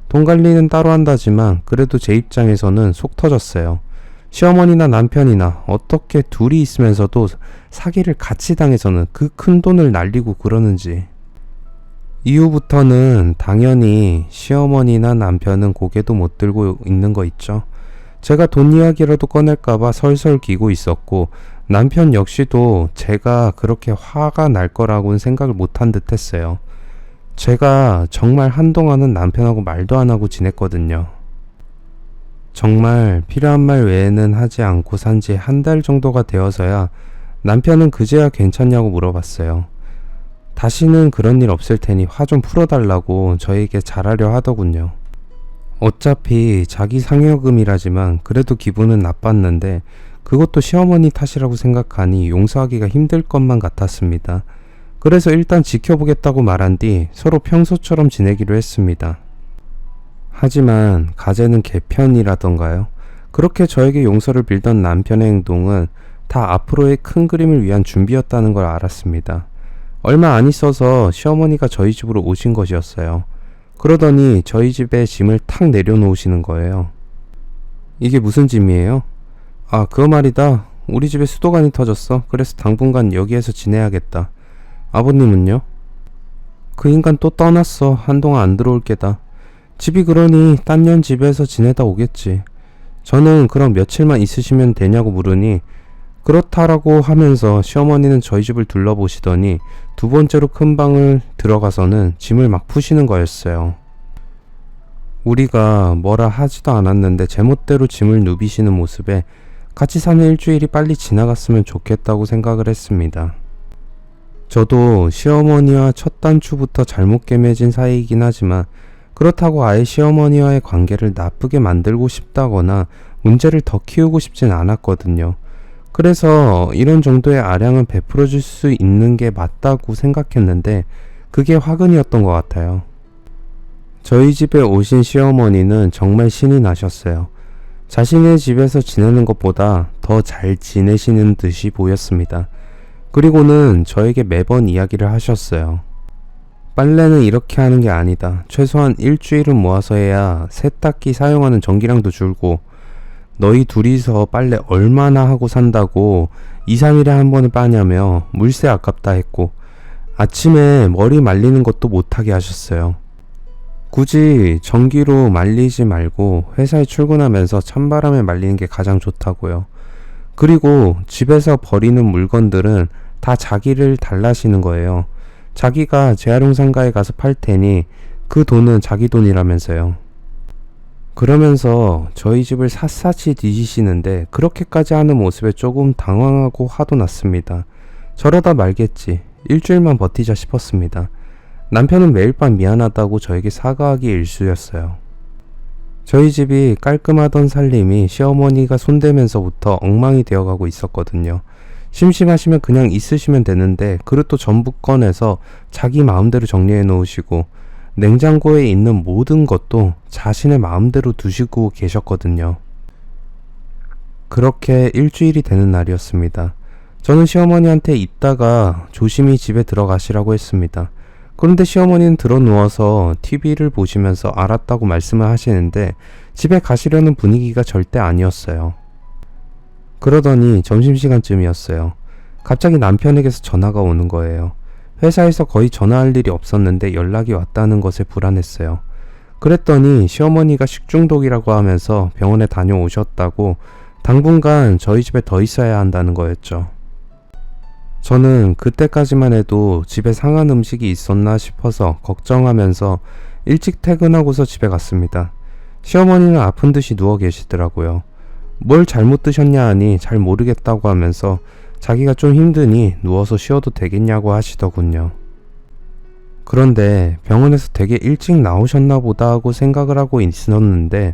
돈 관리는 따로 한다지만 그래도 제 입장에서는 속 터졌어요. 시어머니나 남편이나 어떻게 둘이 있으면서도 사기를 같이 당해서는 그 큰 돈을 날리고 그러는지. 이후부터는 당연히 시어머니나 남편은 고개도 못 들고 있는 거 있죠. 제가 돈 이야기라도 꺼낼까봐 설설 기고 있었고, 남편 역시도 제가 그렇게 화가 날 거라고는 생각을 못한 듯 했어요. 제가 정말 한동안은 남편하고 말도 안 하고 지냈거든요. 정말 필요한 말 외에는 하지 않고 산 지 한 달 정도가 되어서야 남편은 그제야 괜찮냐고 물어봤어요. 다시는 그런 일 없을 테니 화 좀 풀어달라고 저에게 잘하려 하더군요. 어차피 자기 상여금이라지만 그래도 기분은 나빴는데 그것도 시어머니 탓이라고 생각하니 용서하기가 힘들 것만 같았습니다. 그래서 일단 지켜보겠다고 말한 뒤 서로 평소처럼 지내기로 했습니다. 하지만 가재는 개편이라던가요? 그렇게 저에게 용서를 빌던 남편의 행동은 다 앞으로의 큰 그림을 위한 준비였다는 걸 알았습니다. 얼마 안 있어서 시어머니가 저희 집으로 오신 것이었어요. 그러더니 저희 집에 짐을 탁 내려놓으시는 거예요. 이게 무슨 짐이에요? 아, 그거 말이다. 우리 집에 수도관이 터졌어. 그래서 당분간 여기에서 지내야겠다. 아버님은요? 그 인간 또 떠났어. 한동안 안 들어올 게다. 집이 그러니 딴 년 집에서 지내다 오겠지. 저는 그럼 며칠만 있으시면 되냐고 물으니 그렇다라고 하면서 시어머니는 저희 집을 둘러보시더니 두 번째로 큰 방을 들어가서는 짐을 막 푸시는 거였어요. 우리가 뭐라 하지도 않았는데 제멋대로 짐을 누비시는 모습에 같이 사는 일주일이 빨리 지나갔으면 좋겠다고 생각을 했습니다. 저도 시어머니와 첫 단추부터 잘못 맺은 사이이긴 하지만 그렇다고 아예 시어머니와의 관계를 나쁘게 만들고 싶다거나 문제를 더 키우고 싶진 않았거든요. 그래서 이런 정도의 아량은 베풀어 줄 수 있는 게 맞다고 생각했는데 그게 화근이었던 것 같아요. 저희 집에 오신 시어머니는 정말 신이 나셨어요. 자신의 집에서 지내는 것보다 더 잘 지내시는 듯이 보였습니다. 그리고는 저에게 매번 이야기를 하셨어요. 빨래는 이렇게 하는 게 아니다. 최소한 일주일은 모아서 해야 세탁기 사용하는 전기량도 줄고, 너희 둘이서 빨래 얼마나 하고 산다고 2, 3일에 한 번을 빠냐며 물세 아깝다 했고, 아침에 머리 말리는 것도 못하게 하셨어요. 굳이 전기로 말리지 말고 회사에 출근하면서 찬바람에 말리는 게 가장 좋다고요. 그리고 집에서 버리는 물건들은 다 자기를 달라시는 거예요. 자기가 재활용 상가에 가서 팔 테니 그 돈은 자기 돈이라면서요. 그러면서 저희 집을 샅샅이 뒤지시는데 그렇게까지 하는 모습에 조금 당황하고 화도 났습니다. 저러다 말겠지. 일주일만 버티자 싶었습니다. 남편은 매일 밤 미안하다고 저에게 사과하기 일쑤였어요. 저희 집이 깔끔하던 살림이 시어머니가 손대면서부터 엉망이 되어가고 있었거든요. 심심하시면 그냥 있으시면 되는데 그릇도 전부 꺼내서 자기 마음대로 정리해 놓으시고 냉장고에 있는 모든 것도 자신의 마음대로 두시고 계셨거든요. 그렇게 일주일이 되는 날이었습니다. 저는 시어머니한테 이따가 조심히 집에 들어가시라고 했습니다. 그런데 시어머니는 들어 누워서 TV를 보시면서 알았다고 말씀을 하시는데 집에 가시려는 분위기가 절대 아니었어요. 그러더니 점심시간쯤이었어요. 갑자기 남편에게서 전화가 오는 거예요. 회사에서 거의 전화할 일이 없었는데 연락이 왔다는 것에 불안했어요. 그랬더니 시어머니가 식중독이라고 하면서 병원에 다녀오셨다고 당분간 저희 집에 더 있어야 한다는 거였죠. 저는 그때까지만 해도 집에 상한 음식이 있었나 싶어서 걱정하면서 일찍 퇴근하고서 집에 갔습니다. 시어머니는 아픈 듯이 누워 계시더라고요. 뭘 잘못 드셨냐 하니 잘 모르겠다고 하면서 자기가 좀 힘드니 누워서 쉬어도 되겠냐고 하시더군요. 그런데 병원에서 되게 일찍 나오셨나 보다 하고 생각을 하고 있었는데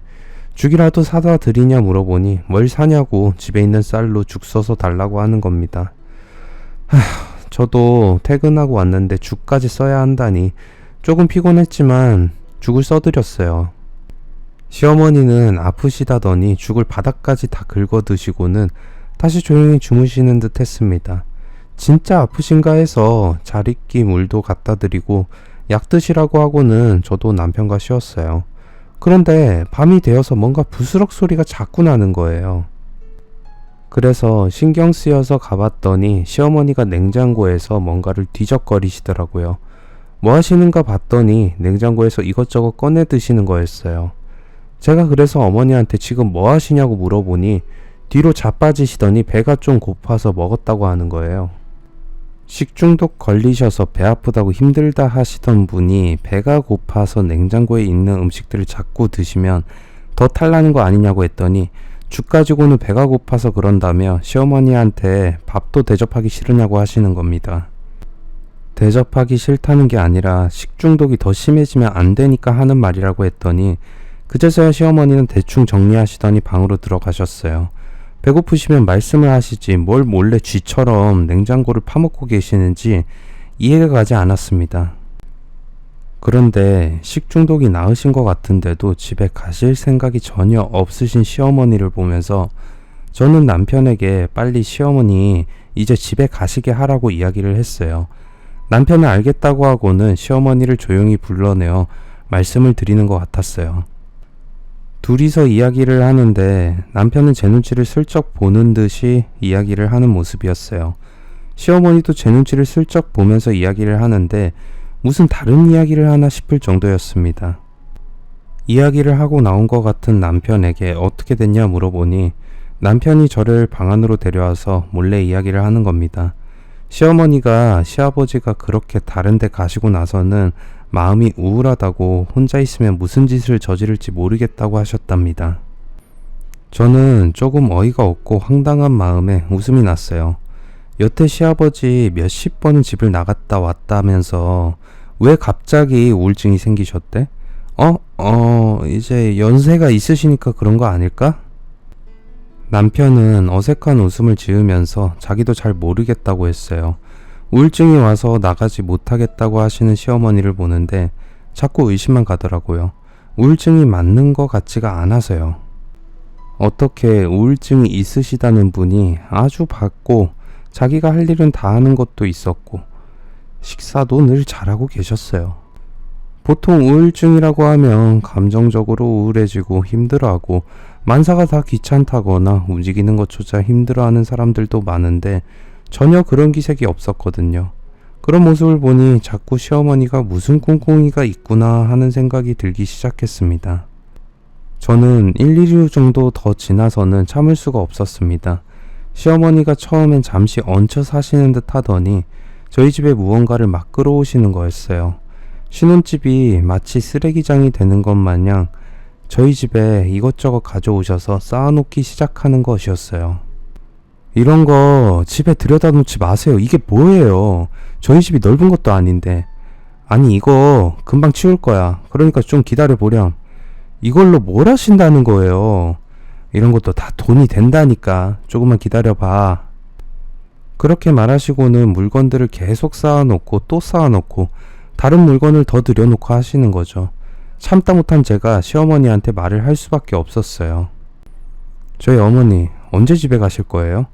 죽이라도 사다 드리냐 물어보니 뭘 사냐고 집에 있는 쌀로 죽 써서 달라고 하는 겁니다. 저도 퇴근하고 왔는데 죽까지 써야 한다니 조금 피곤했지만 죽을 써드렸어요. 시어머니는 아프시다더니 죽을 바닥까지 다 긁어 드시고는 다시 조용히 주무시는 듯 했습니다. 진짜 아프신가 해서 자리끼 물도 갖다 드리고 약 드시라고 하고는 저도 남편과 쉬었어요. 그런데 밤이 되어서 뭔가 부스럭 소리가 자꾸 나는 거예요. 그래서 신경 쓰여서 가봤더니 시어머니가 냉장고에서 뭔가를 뒤적거리시더라고요. 뭐 하시는가 봤더니 냉장고에서 이것저것 꺼내 드시는 거였어요. 제가 그래서 어머니한테 지금 뭐 하시냐고 물어보니 뒤로 자빠지시더니 배가 좀 고파서 먹었다고 하는 거예요. 식중독 걸리셔서 배 아프다고 힘들다 하시던 분이 배가 고파서 냉장고에 있는 음식들을 자꾸 드시면 더 탈나는 거 아니냐고 했더니 죽 가지고는 배가 고파서 그런다며 시어머니한테 밥도 대접하기 싫으냐고 하시는 겁니다. 대접하기 싫다는 게 아니라 식중독이 더 심해지면 안 되니까 하는 말이라고 했더니 그제서야 시어머니는 대충 정리하시더니 방으로 들어가셨어요. 배고프시면 말씀을 하시지 뭘 몰래 쥐처럼 냉장고를 파먹고 계시는지 이해가 가지 않았습니다. 그런데 식중독이 나으신 것 같은데도 집에 가실 생각이 전혀 없으신 시어머니를 보면서 저는 남편에게 빨리 시어머니 이제 집에 가시게 하라고 이야기를 했어요. 남편은 알겠다고 하고는 시어머니를 조용히 불러내어 말씀을 드리는 것 같았어요. 둘이서 이야기를 하는데 남편은 제 눈치를 슬쩍 보는 듯이 이야기를 하는 모습이었어요. 시어머니도 제 눈치를 슬쩍 보면서 이야기를 하는데 무슨 다른 이야기를 하나 싶을 정도였습니다. 이야기를 하고 나온 것 같은 남편에게 어떻게 됐냐 물어보니 남편이 저를 방 안으로 데려와서 몰래 이야기를 하는 겁니다. 시어머니가 시아버지가 그렇게 다른 데 가시고 나서는 마음이 우울하다고 혼자 있으면 무슨 짓을 저지를지 모르겠다고 하셨답니다. 저는 조금 어이가 없고 황당한 마음에 웃음이 났어요. 여태 시아버지 몇십 번은 집을 나갔다 왔다면서 왜 갑자기 우울증이 생기셨대? 이제 연세가 있으시니까 그런 거 아닐까? 남편은 어색한 웃음을 지으면서 자기도 잘 모르겠다고 했어요. 우울증이 와서 나가지 못하겠다고 하시는 시어머니를 보는데 자꾸 의심만 가더라고요. 우울증이 맞는 것 같지가 않아서요. 어떻게 우울증이 있으시다는 분이 아주 밝고 자기가 할 일은 다 하는 것도 있었고 식사도 늘 잘하고 계셨어요. 보통 우울증이라고 하면 감정적으로 우울해지고 힘들어하고 만사가 다 귀찮다거나 움직이는 것조차 힘들어하는 사람들도 많은데 전혀 그런 기색이 없었거든요. 그런 모습을 보니 자꾸 시어머니가 무슨 꿍꿍이가 있구나 하는 생각이 들기 시작했습니다. 저는 1, 2주 정도 더 지나서는 참을 수가 없었습니다. 시어머니가 처음엔 잠시 얹혀 사시는 듯 하더니 저희 집에 무언가를 막 끌어오시는 거였어요. 신혼집이 마치 쓰레기장이 되는 것 마냥 저희 집에 이것저것 가져오셔서 쌓아놓기 시작하는 것이었어요. 이런 거 집에 들여다 놓지 마세요. 이게 뭐예요? 저희 집이 넓은 것도 아닌데. 아니 이거 금방 치울 거야. 그러니까 좀 기다려 보렴. 이걸로 뭘 하신다는 거예요? 이런 것도 다 돈이 된다니까. 조금만 기다려봐. 그렇게 말하시고는 물건들을 계속 쌓아놓고 또 쌓아놓고 다른 물건을 더 들여놓고 하시는 거죠. 참다 못한 제가 시어머니한테 말을 할 수밖에 없었어요. 저희 어머니 언제 집에 가실 거예요?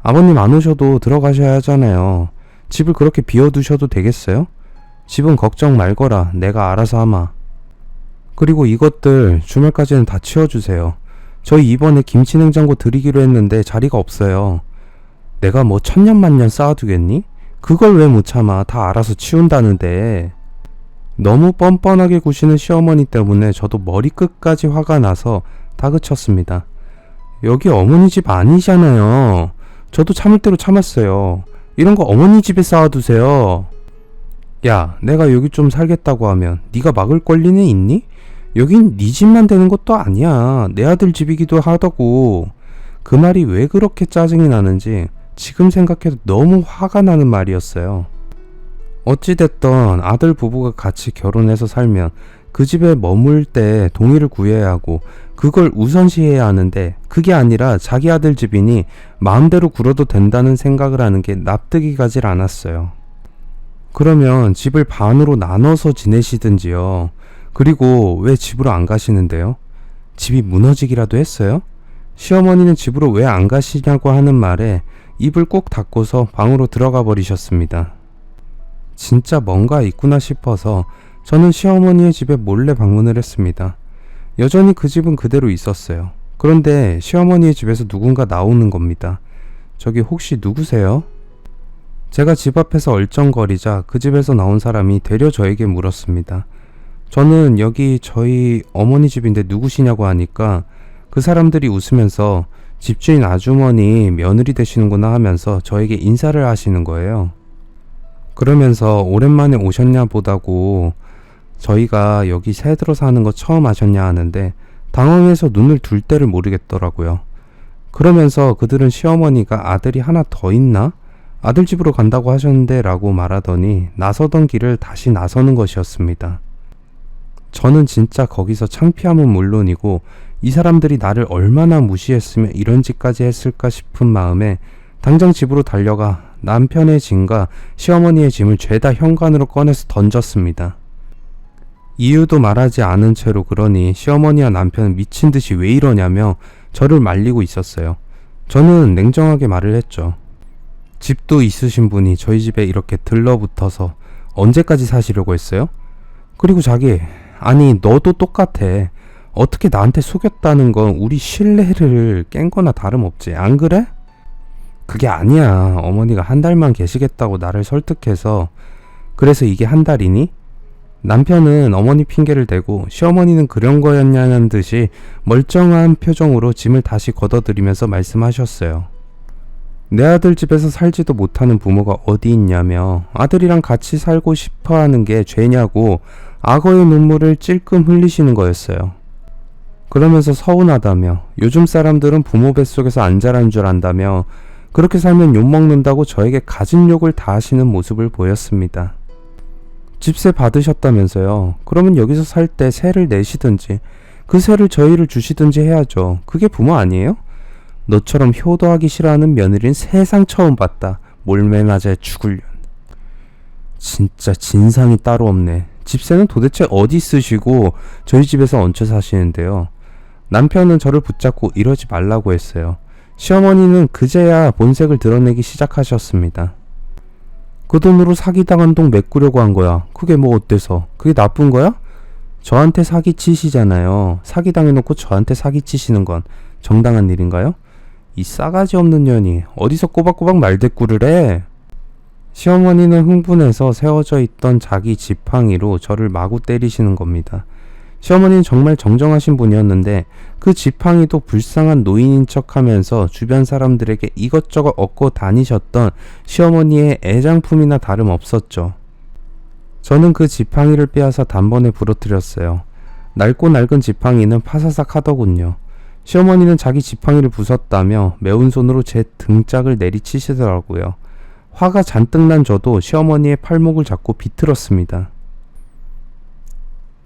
아버님 안 오셔도 들어가셔야 하잖아요. 집을 그렇게 비워두셔도 되겠어요? 집은 걱정 말거라. 내가 알아서 하마. 그리고 이것들 주말까지는 다 치워주세요. 저희 이번에 김치냉장고 드리기로 했는데 자리가 없어요. 내가 뭐 천년만년 쌓아두겠니? 그걸 왜 못 참아. 다 알아서 치운다는데. 너무 뻔뻔하게 구시는 시어머니 때문에 저도 머리끝까지 화가 나서 다그쳤습니다. 여기 어머니 집 아니잖아요. 저도 참을 대로 참았어요. 이런 거 어머니 집에 쌓아두세요. 야, 내가 여기 좀 살겠다고 하면 네가 막을 권리는 있니? 여긴 네 집만 되는 것도 아니야. 내 아들 집이기도 하다고. 그 말이 왜 그렇게 짜증이 나는지 지금 생각해도 너무 화가 나는 말이었어요. 어찌됐던 아들 부부가 같이 결혼해서 살면 그 집에 머물 때 동의를 구해야 하고 그걸 우선시해야 하는데 그게 아니라 자기 아들 집이니 마음대로 굴어도 된다는 생각을 하는 게 납득이 가질 않았어요. 그러면 집을 반으로 나눠서 지내시든지요. 그리고 왜 집으로 안 가시는데요? 집이 무너지기라도 했어요? 시어머니는 집으로 왜 안 가시냐고 하는 말에 입을 꾹 닫고서 방으로 들어가 버리셨습니다. 진짜 뭔가 있구나 싶어서 저는 시어머니의 집에 몰래 방문을 했습니다. 여전히 그 집은 그대로 있었어요. 그런데 시어머니의 집에서 누군가 나오는 겁니다. 저기 혹시 누구세요? 제가 집 앞에서 얼쩡거리자 그 집에서 나온 사람이 되려 저에게 물었습니다. 저는 여기 저희 어머니 집인데 누구시냐고 하니까 그 사람들이 웃으면서 집주인 아주머니 며느리 되시는구나 하면서 저에게 인사를 하시는 거예요. 그러면서 오랜만에 오셨냐 보다고 저희가 여기 새 들어 사는 거 처음 하셨냐 하는데 당황해서 눈을 둘 때를 모르겠더라고요. 그러면서 그들은 시어머니가 아들이 하나 더 있나? 아들 집으로 간다고 하셨는데 라고 말하더니 나서던 길을 다시 나서는 것이었습니다. 저는 진짜 거기서 창피함은 물론이고 이 사람들이 나를 얼마나 무시했으면 이런 짓까지 했을까 싶은 마음에 당장 집으로 달려가 남편의 짐과 시어머니의 짐을 죄다 현관으로 꺼내서 던졌습니다. 이유도 말하지 않은 채로 그러니 시어머니와 남편은 미친 듯이 왜 이러냐며 저를 말리고 있었어요. 저는 냉정하게 말을 했죠. 집도 있으신 분이 저희 집에 이렇게 들러붙어서 언제까지 사시려고 했어요? 그리고 자기, 아니 너도 똑같아. 어떻게 나한테 속였다는 건 우리 신뢰를 깬 거나 다름없지, 안 그래? 그게 아니야. 어머니가 한 달만 계시겠다고 나를 설득해서. 그래서 이게 한 달이니? 남편은 어머니 핑계를 대고 시어머니는 그런 거였냐는 듯이 멀쩡한 표정으로 짐을 다시 걷어들이면서 말씀하셨어요. 내 아들 집에서 살지도 못하는 부모가 어디 있냐며 아들이랑 같이 살고 싶어 하는 게 죄냐고 악어의 눈물을 찔끔 흘리시는 거였어요. 그러면서 서운하다며 요즘 사람들은 부모 뱃속에서 안 자란 줄 안다며 그렇게 살면 욕먹는다고 저에게 가진 욕을 다 하시는 모습을 보였습니다. 집세 받으셨다면서요. 그러면 여기서 살 때 세를 내시든지 그 세를 저희를 주시든지 해야죠. 그게 부모 아니에요? 너처럼 효도하기 싫어하는 며느리는 세상 처음 봤다. 몰매 맞아 죽을련. 진짜 진상이 따로 없네. 집세는 도대체 어디 쓰시고 저희 집에서 얹혀 사시는데요. 남편은 저를 붙잡고 이러지 말라고 했어요. 시어머니는 그제야 본색을 드러내기 시작하셨습니다. 그 돈으로 사기당한 돈 메꾸려고 한 거야. 그게 뭐 어때서? 그게 나쁜 거야? 저한테 사기치시잖아요. 사기당해놓고 저한테 사기치시는 건 정당한 일인가요? 이 싸가지 없는 년이 어디서 꼬박꼬박 말대꾸를 해? 시어머니는 흥분해서 세워져 있던 자기 지팡이로 저를 마구 때리시는 겁니다. 시어머니는 정말 정정하신 분이었는데 그 지팡이도 불쌍한 노인인 척하면서 주변 사람들에게 이것저것 얻고 다니셨던 시어머니의 애장품이나 다름없었죠. 저는 그 지팡이를 빼앗아 단번에 부러뜨렸어요. 낡고 낡은 지팡이는 파사삭 하더군요. 시어머니는 자기 지팡이를 부쉈다며 매운 손으로 제 등짝을 내리치시더라고요. 화가 잔뜩 난 저도 시어머니의 팔목을 잡고 비틀었습니다.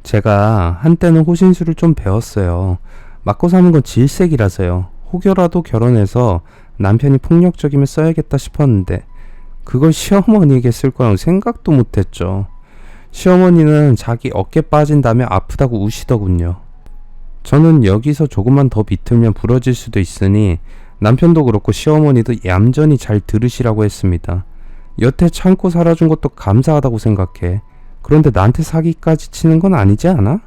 제가 한때는 호신술을 좀 배웠어요. 맞고 사는 건 질색이라서요. 혹여라도 결혼해서 남편이 폭력적이면 써야겠다 싶었는데 그걸 시어머니에게 쓸 거라고 생각도 못했죠. 시어머니는 자기 어깨 빠진다며 아프다고 우시더군요. 저는 여기서 조금만 더 비틀면 부러질 수도 있으니 남편도 그렇고 시어머니도 얌전히 잘 들으시라고 했습니다. 여태 참고 살아준 것도 감사하다고 생각해. 그런데 나한테 사기까지 치는 건 아니지 않아?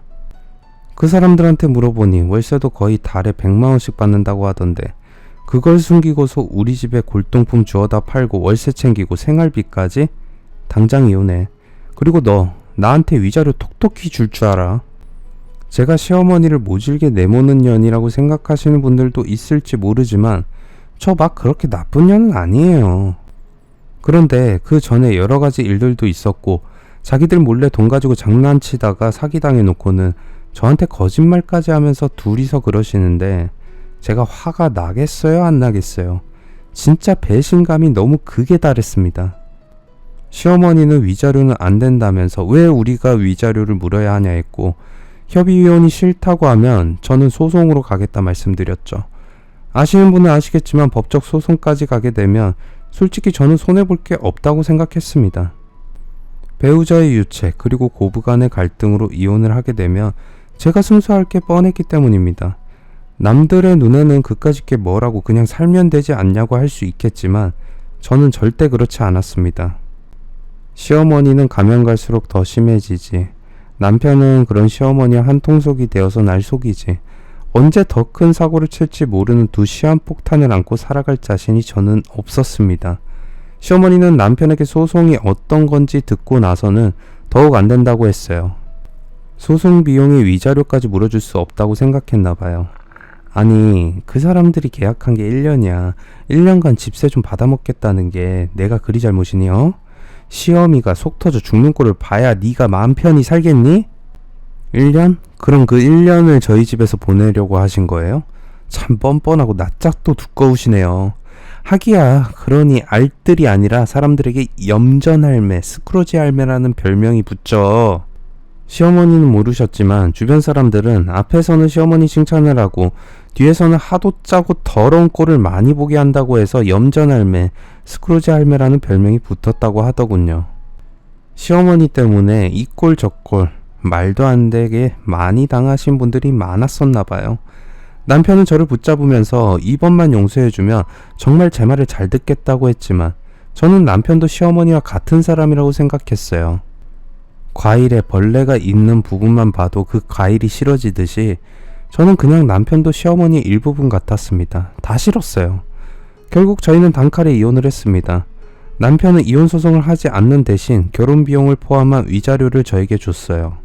그 사람들한테 물어보니 월세도 거의 달에 100만 원씩 받는다고 하던데 그걸 숨기고서 우리 집에 골동품 주워다 팔고 월세 챙기고 생활비까지? 당장 이혼해. 그리고 너 나한테 위자료 톡톡히 줄 줄 알아. 제가 시어머니를 모질게 내모는 년이라고 생각하시는 분들도 있을지 모르지만 저 막 그렇게 나쁜 년은 아니에요. 그런데 그 전에 여러 가지 일들도 있었고 자기들 몰래 돈 가지고 장난치다가 사기당해 놓고는 저한테 거짓말까지 하면서 둘이서 그러시는데 제가 화가 나겠어요, 안 나겠어요? 진짜 배신감이 너무 극에 달했습니다. 시어머니는 위자료는 안 된다면서 왜 우리가 위자료를 물어야 하냐 했고 협의위원이 싫다고 하면 저는 소송으로 가겠다 말씀드렸죠. 아시는 분은 아시겠지만 법적 소송까지 가게 되면 솔직히 저는 손해볼 게 없다고 생각했습니다. 배우자의 유책 그리고 고부간의 갈등으로 이혼을 하게 되면 제가 승소할 게 뻔했기 때문입니다. 남들의 눈에는 그까짓 게 뭐라고 그냥 살면 되지 않냐고 할 수 있겠지만 저는 절대 그렇지 않았습니다. 시어머니는 가면 갈수록 더 심해지지. 남편은 그런 시어머니와 한통속이 되어서 날 속이지. 언제 더 큰 사고를 칠지 모르는 두 시한폭탄을 안고 살아갈 자신이 저는 없었습니다. 시어머니는 남편에게 소송이 어떤 건지 듣고 나서는 더욱 안 된다고 했어요. 소송 비용의 위자료까지 물어줄 수 없다고 생각했나 봐요. 아니, 그 사람들이 계약한 게 1년이야. 1년간 집세 좀 받아먹겠다는 게 내가 그리 잘못이니, 어? 시어미가 속 터져 죽는 꼴을 봐야 네가 마음 편히 살겠니? 1년? 그럼 그 1년을 저희 집에서 보내려고 하신 거예요? 참 뻔뻔하고 낯짝도 두꺼우시네요. 하기야, 그러니 알뜰이 아니라 사람들에게 염전할매, 스크로지 할매라는 별명이 붙죠. 시어머니는 모르셨지만 주변 사람들은 앞에서는 시어머니 칭찬을 하고 뒤에서는 하도 짜고 더러운 꼴을 많이 보게 한다고 해서 염전할매, 스크로지 할매라는 별명이 붙었다고 하더군요. 시어머니 때문에 이 꼴 저 꼴 말도 안 되게 많이 당하신 분들이 많았었나 봐요. 남편은 저를 붙잡으면서 이번만 용서해주면 정말 제 말을 잘 듣겠다고 했지만 저는 남편도 시어머니와 같은 사람이라고 생각했어요. 과일에 벌레가 있는 부분만 봐도 그 과일이 싫어지듯이 저는 그냥 남편도 시어머니의 일부분 같았습니다. 다 싫었어요. 결국 저희는 단칼에 이혼을 했습니다. 남편은 이혼 소송을 하지 않는 대신 결혼 비용을 포함한 위자료를 저에게 줬어요.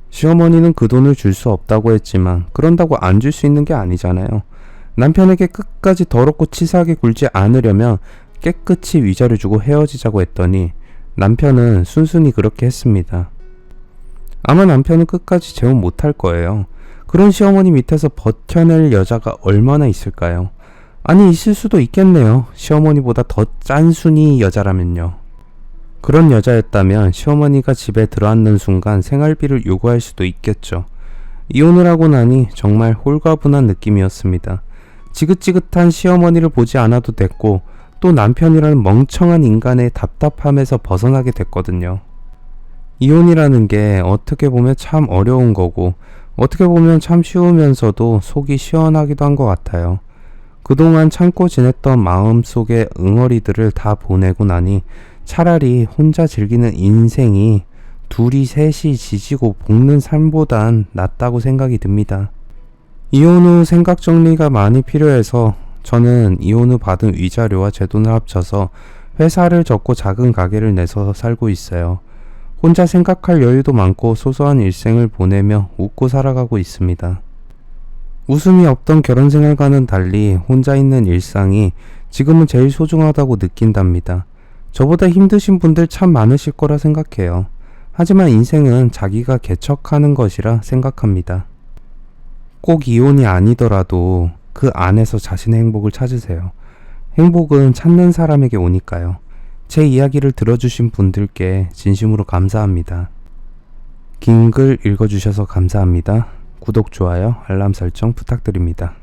시어머니는 그 돈을 줄 수 없다고 했지만 그런다고 안 줄 수 있는 게 아니잖아요. 남편에게 끝까지 더럽고 치사하게 굴지 않으려면 깨끗이 위자료 주고 헤어지자고 했더니 남편은 순순히 그렇게 했습니다. 아마 남편은 끝까지 재혼 못할 거예요. 그런 시어머니 밑에서 버텨낼 여자가 얼마나 있을까요? 아니, 있을 수도 있겠네요. 시어머니보다 더 짠순이 여자라면요. 그런 여자였다면 시어머니가 집에 들어앉는 순간 생활비를 요구할 수도 있겠죠. 이혼을 하고 나니 정말 홀가분한 느낌이었습니다. 지긋지긋한 시어머니를 보지 않아도 됐고 또 남편이라는 멍청한 인간의 답답함에서 벗어나게 됐거든요. 이혼이라는 게 어떻게 보면 참 어려운 거고 어떻게 보면 참 쉬우면서도 속이 시원하기도 한 것 같아요. 그동안 참고 지냈던 마음속의 응어리들을 다 보내고 나니 차라리 혼자 즐기는 인생이 둘이 셋이 지지고 볶는 삶보단 낫다고 생각이 듭니다. 이혼 후 생각 정리가 많이 필요해서 저는 이혼 후 받은 위자료와 제 돈을 합쳐서 회사를 접고 작은 가게를 내서 살고 있어요. 혼자 생각할 여유도 많고 소소한 일생을 보내며 웃고 살아가고 있습니다. 웃음이 없던 결혼 생활과는 달리 혼자 있는 일상이 지금은 제일 소중하다고 느낀답니다. 저보다 힘드신 분들 참 많으실 거라 생각해요. 하지만 인생은 자기가 개척하는 것이라 생각합니다. 꼭 이혼이 아니더라도 그 안에서 자신의 행복을 찾으세요. 행복은 찾는 사람에게 오니까요. 제 이야기를 들어주신 분들께 진심으로 감사합니다. 긴 글 읽어주셔서 감사합니다. 구독, 좋아요, 알람 설정 부탁드립니다.